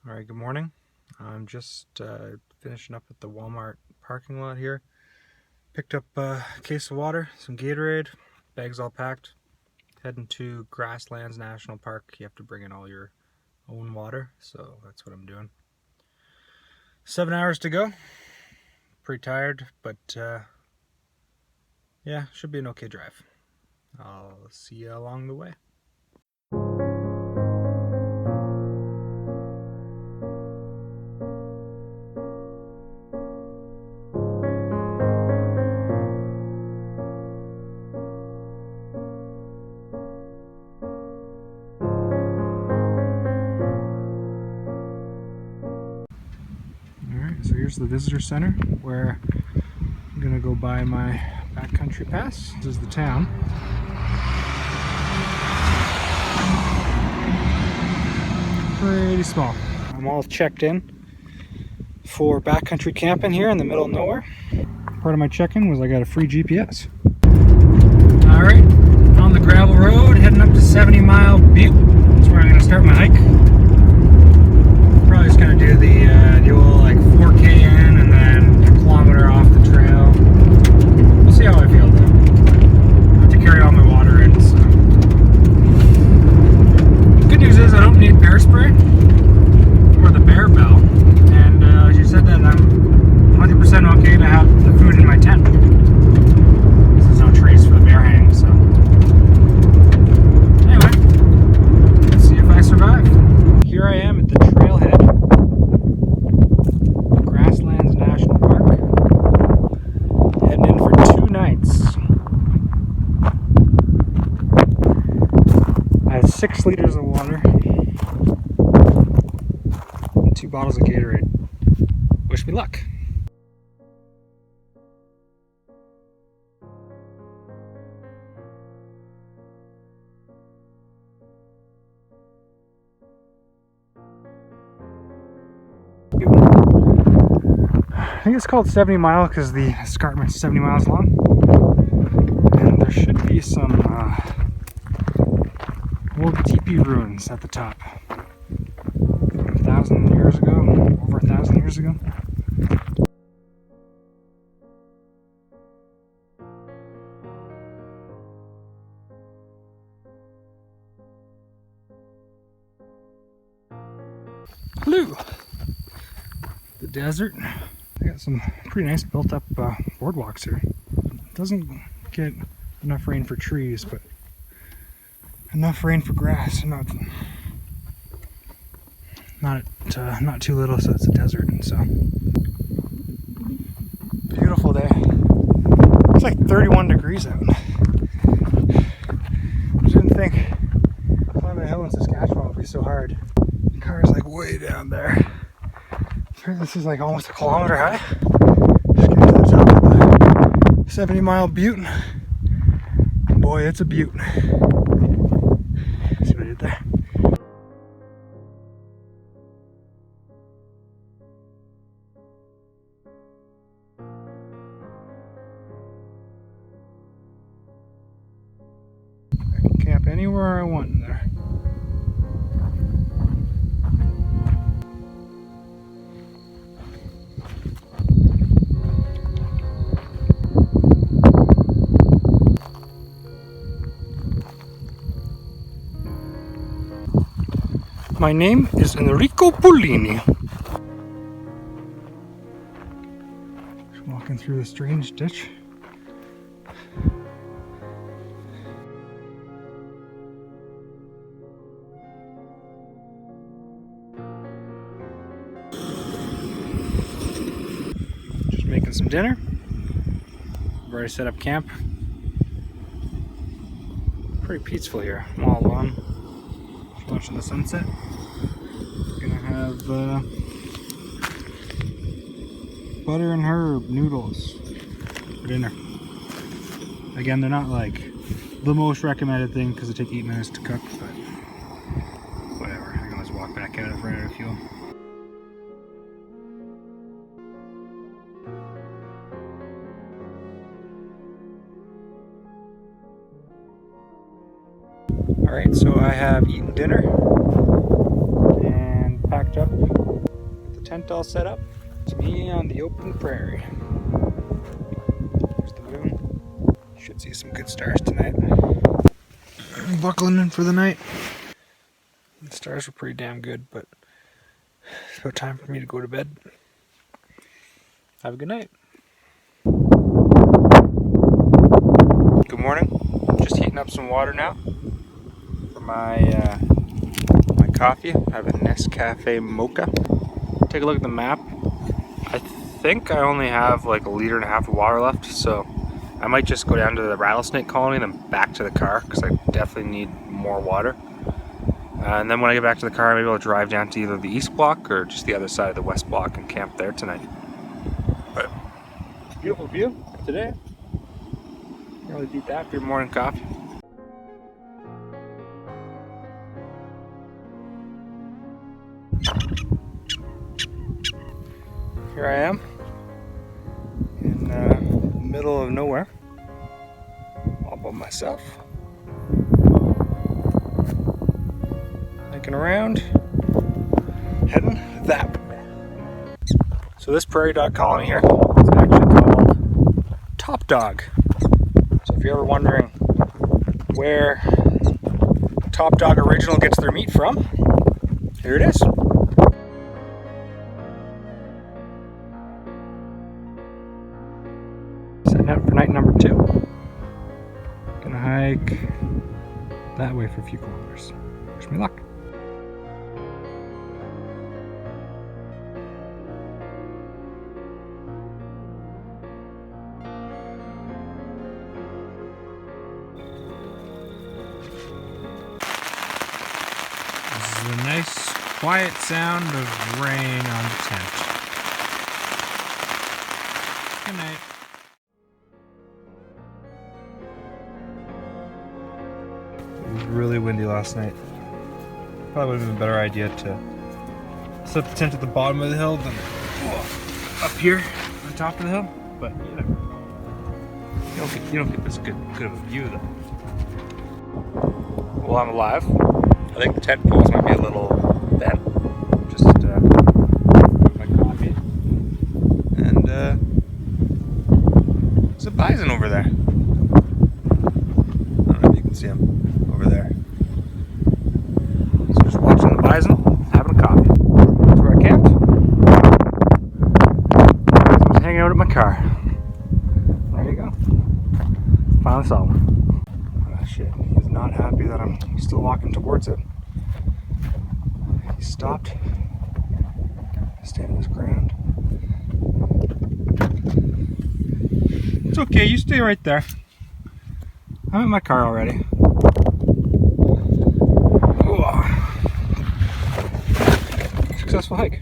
Alright, good morning. I'm just finishing up at the Walmart parking lot here. Picked up a case of water, some Gatorade, bags all packed. Heading to Grasslands National Park. You have to bring in all your own water, so that's what I'm doing. 7 hours to go. Pretty tired, but yeah, should be an okay drive. I'll see you along the way. So here's the visitor center where I'm gonna go buy my backcountry pass. This is the town. Pretty small. I'm all checked in for backcountry camping here in the middle of nowhere. Part of my check-in was I got a free GPS. Alright, on the gravel road heading up to 70 Mile Butte. That's where I'm gonna start my hike. Probably just gonna do the old like 4K in and then a kilometer off the trail. We'll see how I feel though. I have to carry all my water in, so. Good news is I don't need bear spray or the bear bell. And she said that I'm 100% okay to have the food in my tent. There's no trees for the bear hang, so. Anyway, let's see if I survive. Here I am at the trailhead. Grasslands National Park. Heading in for 2 nights. I have 6 liters of water and 2 bottles of Gatorade. Wish me luck. I think it's called 70 Mile because the escarpment's 70 miles long. And there should be some old teepee ruins at the top. 1,000 years ago, over 1,000 years ago. Hello! The desert. I got some pretty nice built up boardwalks here. It doesn't get enough rain for trees, but enough rain for grass. Not too little, so it's a desert. And so beautiful day. It's like 31 degrees out. I didn't think climbing a hill in Saskatchewan would be so hard. The car's like way down there. This is like almost a kilometer high. Just get to the top of the 70 Mile Butte. Boy, it's a butte. See what I did there? I can camp anywhere I want in there. My name is Enrico Pullini. Just walking through a strange ditch. Just making some dinner. I've already set up camp. Pretty peaceful here. I'm all alone. Watching the sunset. Gonna have butter and herb noodles for dinner. Again, they're not like the most recommended thing because they take 8 minutes to cook, but whatever. I can always walk back out if I run out of fuel. Alright, so I have eaten dinner and packed up tent all set up. It's me on the open prairie. There's the moon. Should see some good stars tonight. I'm buckling in for the night. The stars were pretty damn good, but it's about time for me to go to bed. Have a good night. Good morning. Just heating up some water now for my my coffee. I have a Nescafe Mocha. Take a look at the map. I think I only have like 1.5 liters of water left, so I might just go down to the rattlesnake colony and then back to the car because I definitely need more water. And then when I get back to the car, maybe I'll drive down to either the east block or just the other side of the west block and camp there tonight. But beautiful view today. Can't really beat that for your morning coffee. Here I am in the middle of nowhere, all by myself. Hiking around, heading that way. So this prairie dog colony here is actually called Top Dog. So if you're ever wondering where Top Dog Original gets their meat from, here it is. Setting out for night number 2. Gonna hike that way for a few kilometers. Wish me luck. This is a nice, quiet sound of rain on the tent. Good night. It was really windy last night. Probably would have been a better idea to set the tent at the bottom of the hill than up here on the top of the hill. But you don't get this good of a view though. Well, I'm alive. I think the tent poles might be a little bent. Just put my coffee. And there's a bison over there. I don't know if you can see him over there. So just watching the bison, having a coffee. That's where I camped. So I'm just hanging out at my car. There you go. Finally saw one. Oh shit, he's not happy that I'm still walking towards it. He stopped, standing his ground. It's okay, you stay right there. I'm in my car already. Successful hike.